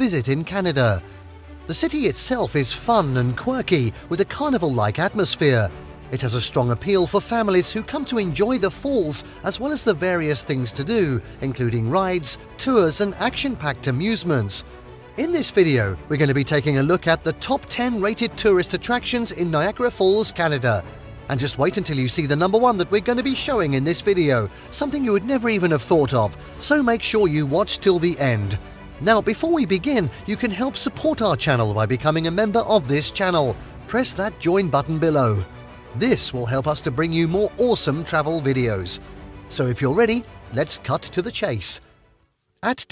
visit in Canada. The city itself is fun and quirky with a carnival-like atmosphere. It has a strong appeal for families who come to enjoy the falls as well as the various things to do, including rides, tours and action-packed amusements. In this video, we're going to be taking a look at the top 10 rated tourist attractions in Niagara Falls, Canada. And just wait until you see the number one that we're going to be showing in this video, something you would never even have thought of, so make sure you watch till the end. Now, before we begin, you can help support our channel by becoming a member of this channel. Press that join button below. This will help us to bring you more awesome travel videos. So if you're ready, let's cut to the chase. At